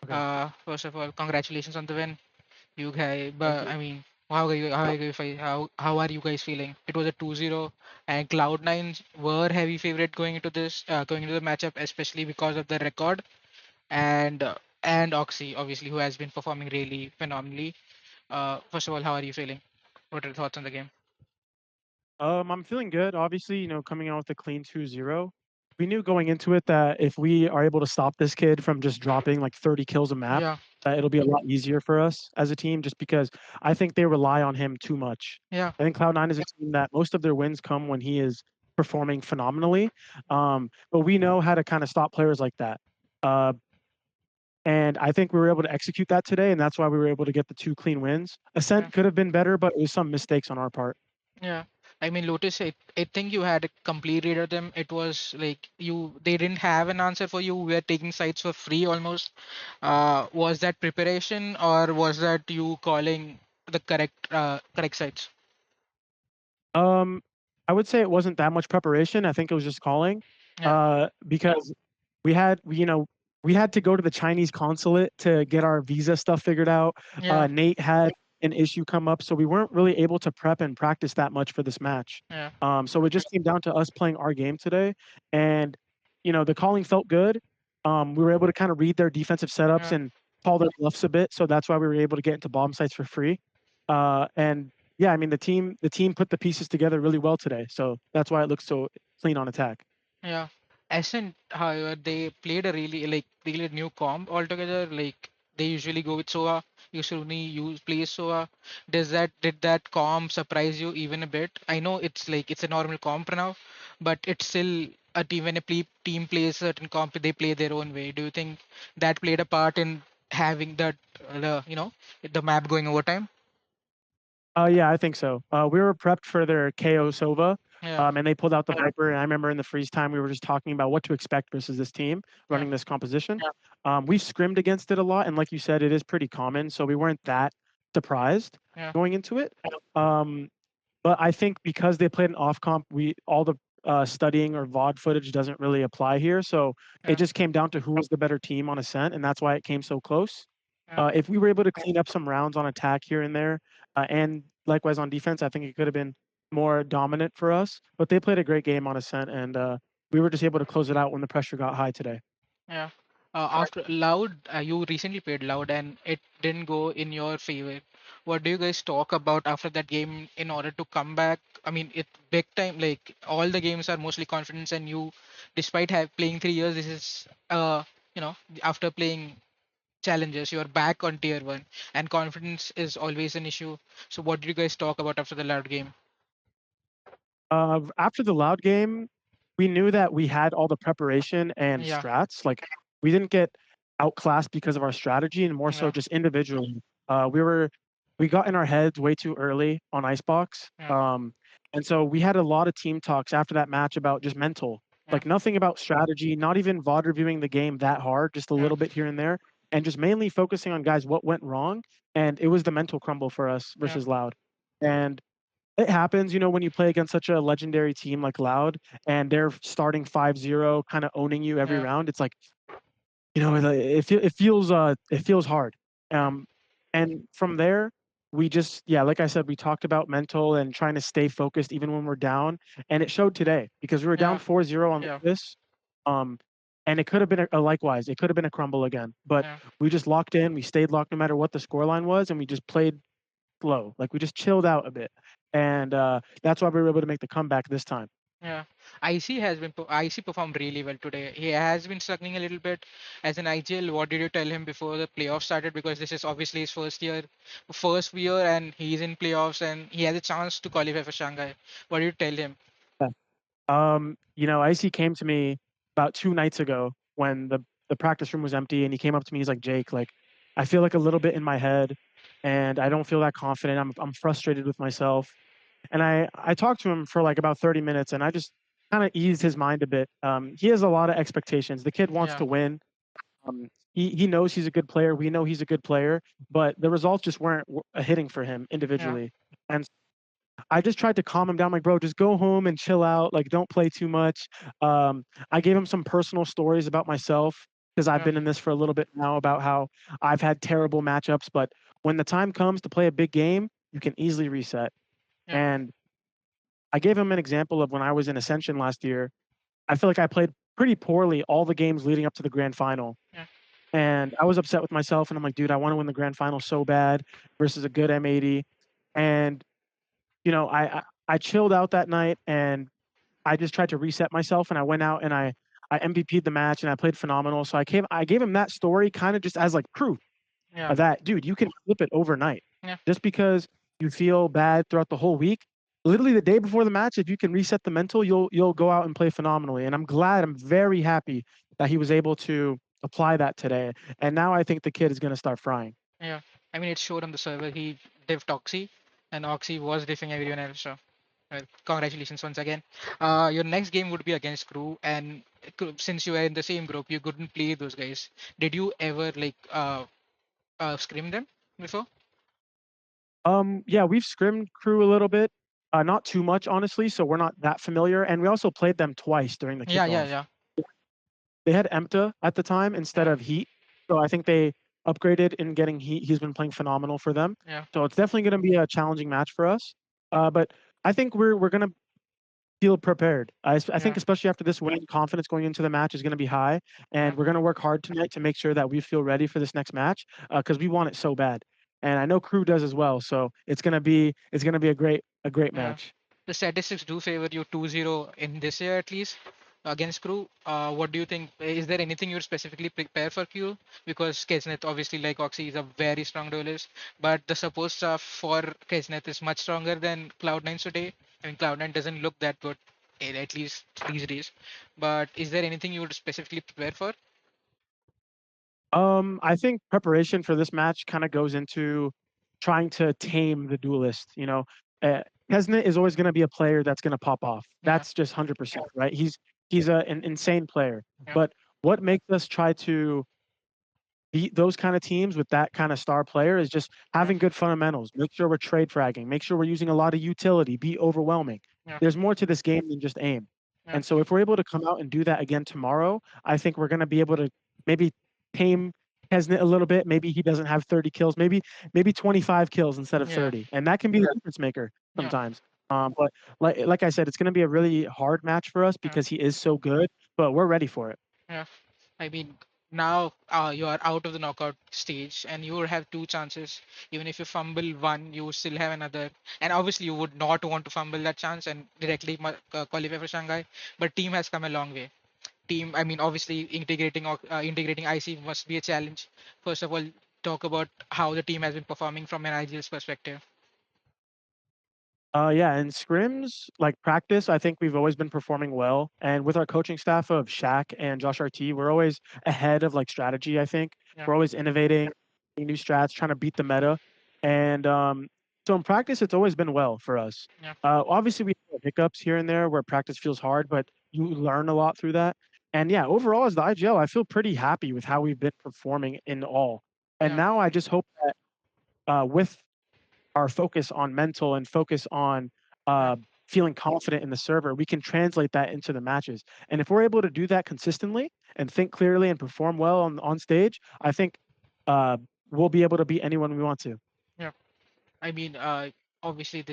Okay. First of all, congratulations on the win, you guys. Thank But you. I mean, how are you guys feeling? It was a 2-0, and Cloud9 were heavy favorite going into going into the matchup, especially because of the record and Oxy, obviously, who has been performing really phenomenally. First of all, how are you feeling? What are your thoughts on the game? I'm feeling good. Obviously, coming out with a clean 2-0. We knew going into it that if we are able to stop this kid from just dropping like 30 kills a map, Yeah, that it'll be a lot easier for us as a team just because I think they rely on him too much. yeah, I think Cloud9 is a team that most of their wins come when he is performing phenomenally. But we know how to kind of stop players like that. Uh, and I think we were able to execute that today, and that's why we were able to get the 2 clean wins. yeah. Ascent could have been better, but it was some mistakes on our part. Yeah, I mean, Lotus, I think you had a complete read of them. It was like they didn't have an answer for you. We were taking sites for free almost. Was that preparation or was that you calling the correct sites? Um, I would say it wasn't that much preparation. I think it was just calling, Yeah, because we had to go to the Chinese consulate to get our visa stuff figured out. yeah, Nate had an issue come up, so we weren't really able to prep and practice that much for this match. yeah, So it just came down to us playing our game today, and the calling felt good. We were able to kind of read their defensive setups yeah, and call their bluffs a bit, so that's why we were able to get into bomb sites for free. And yeah, I mean the team put the pieces together really well today, so that's why it looks so clean on attack. yeah. Ascent, however, they played a really new comp altogether. Like they usually go with Sova. Usually use plays Sova. Did that comp surprise you even a bit? I know it's a normal comp now, but it's still a team when team plays certain comp, they play their own way. Do you think that played a part in having the map going overtime? Yeah, I think so. We were prepped for their KO Sova, Yeah, and they pulled out the Viper. And I remember in the freeze time, we were just talking about what to expect versus this team yeah, running this composition. We've scrimmed against it a lot, and like you said, it is pretty common, so we weren't that surprised yeah, going into it. Um, but I think because they played an off comp, we all the studying or VOD footage doesn't really apply here. So it yeah, just came down to who was the better team on Ascent, and that's why it came so close. yeah, If we were able to clean up some rounds on attack here and there, and likewise on defense, I think it could have been more dominant for us. But they played a great game on Ascent, and we were just able to close it out when the pressure got high today. yeah. After Loud, you recently played Loud and it didn't go in your favor. What do you guys talk about after that game in order to come back? I mean, it big time. Like all the games are mostly confidence, and you, despite have playing 3 years, this is after playing challenges, you're back on tier one, and confidence is always an issue. So, what did you guys talk about after the Loud game? After the Loud game, we knew that we had all the preparation and Yeah, strats. Like we didn't get outclassed because of our strategy, and more so yeah, just individually. We got in our heads way too early on Icebox, yeah, and so we had a lot of team talks after that match about just mental. yeah, Like nothing about strategy, not even VOD reviewing the game that hard, just a yeah, little bit here and there, and just mainly focusing on guys what went wrong. And it was the mental crumble for us yeah, versus Loud. And it happens, when you play against such a legendary team like Loud and they're starting 5-0, kind of owning you every yeah, round. It's like, it feels hard. yeah, Um, and from there, we just, yeah, like I said, we talked about mental and trying to stay focused even when we're down. And it showed today because we were down yeah, 4-0 on yeah, this. Um, and it could have been likewise, it could have been a crumble again. But yeah. we just locked in, we stayed locked no matter what the scoreline was, and we just played slow. Like we just chilled out a bit. And that's why we were able to make the comeback this time. Yeah, IC performed really well today. He has been struggling a little bit as an IGL. What did you tell him before the playoffs started? Because this is obviously his first year, and he's in playoffs, and he has a chance to qualify for Shanghai. What did you tell him? Yeah. Icy came to me about 2 nights ago when the practice room was empty, and he came up to me. He's like, Jake, like, I feel like a little bit in my head, and I don't feel that confident. I'm frustrated with myself. And I talked to him for like about 30 minutes, and I just kind of eased his mind a bit. He has a lot of expectations. The kid wants Yeah, to win. He knows he's a good player. We know he's a good player, but the results just weren't hitting for him yeah, individually. And I just tried to calm him down, like, bro, just go home and chill out. Like, don't play too much. I gave him some personal stories about myself. because I've Yeah, been in this for a little bit now about how I've had terrible matchups, but when the time comes to play a big game, you can easily reset. yeah, And I gave him an example of when I was in Ascension last year. I feel like I played pretty poorly all the games leading up to the grand final. yeah, And I was upset with myself and I'm like, dude, I want to win the grand final so bad versus a good M80. And I chilled out that night and I just tried to reset myself and I went out and I MVP'd the match and I played phenomenal. So I gave him that story kind of just as like proof yeah, of that, dude, you can flip it overnight. yeah, Just because you feel bad throughout the whole week, literally the day before the match, if you can reset the mental, you'll go out and play phenomenally. And I'm very happy that he was able to apply that today. And now I think the kid is going to start frying. yeah. I mean, it showed on the server. He diffed Oxy, and Oxy was diffing everyone else. So, well, congratulations once again. Your next game would be against Crew, and since you were in the same group, you couldn't play those guys. Did you ever scrim them before? Yeah, we've scrimmed crew a little bit, not too much, honestly. So we're not that familiar. And we also played them twice during the Yeah, yeah, kickoff. yeah, They had EMTA at the time instead yeah, of Heat. So I think they upgraded in getting Heat. He's been playing phenomenal for them. yeah, So it's definitely going to be a challenging match for us. But I think we're going to feel prepared. I think yeah, especially after this win, confidence going into the match is going to be high, yeah, and we're going to work hard tonight to make sure that we feel ready for this next match because we want it so bad. And I know Crew does as well. So it's going to be a great yeah. match. The statistics do favor you 2-0 in this year at least against Crew. What do you think? Is there anything you'd specifically prepare for Crew? Because Kesnet, obviously, like Oxy, is a very strong duelist, but the support stuff for Kesnet is much stronger than Cloud9 today. I mean, Cloud9 doesn't look that good, at least these days. But is there anything you would specifically prepare for? I think preparation for this match kind of goes into trying to tame the duelist. Uh, Kesnet is always going to be a player that's going to pop off. Yeah, That's just 100%, right? He's an insane player. yeah, But what makes us try to beat those kind of teams with that kind of star player is just yeah, having good fundamentals. Make sure we're trade fragging. Make sure we're using a lot of utility. Be overwhelming. yeah, There's more to this game than just aim. yeah, And so if we're able to come out and do that again tomorrow, I think we're going to be able to maybe tame Kesnet a little bit. Maybe he doesn't have 30 kills. Maybe 25 kills instead of yeah, 30, and that can be the difference maker yeah, sometimes. But like I said, it's going to be a really hard match for us yeah. because he is so good. But we're ready for it. Yeah, I mean, now you are out of the knockout stage and you will have two chances. Even if you fumble one, you still have another. And obviously, you would not want to fumble that chance and directly qualify for Shanghai. But team has come a long way. Team, I mean, obviously, integrating IC must be a challenge. First of all, talk about how the team has been performing from an ideals perspective. Yeah, in scrims, like practice, I think we've always been performing well. And with our coaching staff of Shaq and Josh RT, we're always ahead of like strategy, I think. Yeah, We're always innovating, new strats, trying to beat the meta. And so in practice, it's always been well for us. yeah, Obviously, we have hiccups here and there where practice feels hard, but you learn a lot through that. And yeah, overall, as the IGL, I feel pretty happy with how we've been performing in all. And yeah, now I just hope that with our focus on mental and focus on yeah, uh, feeling confident in the server, we can translate that into the matches. And if we're able to do that consistently and think clearly and perform well on stage, I think uh, we'll be able to beat anyone we want to. yeah. I mean, obviously,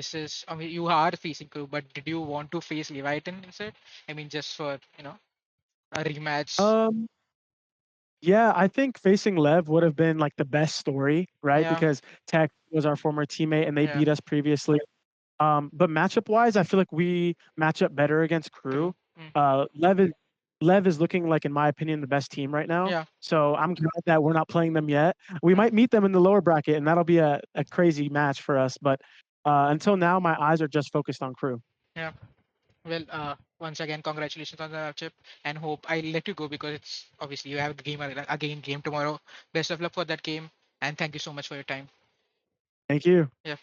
I mean, you are facing crew, but did you want to face Leviathan instead? I mean, just for, a rematch. Um, yeah, I think facing Lev would have been like the best story, right? Yeah, Because Tech was our former teammate and they yeah, beat us previously. But matchup wise, I feel like we match up better against true. Crew. Mm. Uh, Lev is Lev is looking like, in my opinion, the best team right now. Yeah, So I'm glad that we're not playing them yet. We yeah, might meet them in the lower bracket, and that'll be a crazy match for us. But until now, my eyes are just focused on Crew. yeah. Well, once again, congratulations on the chip, and hope I'll let you go because it's obviously you have the game again game tomorrow. Best of luck for that game, and thank you so much for your time. Thank you. Yeah.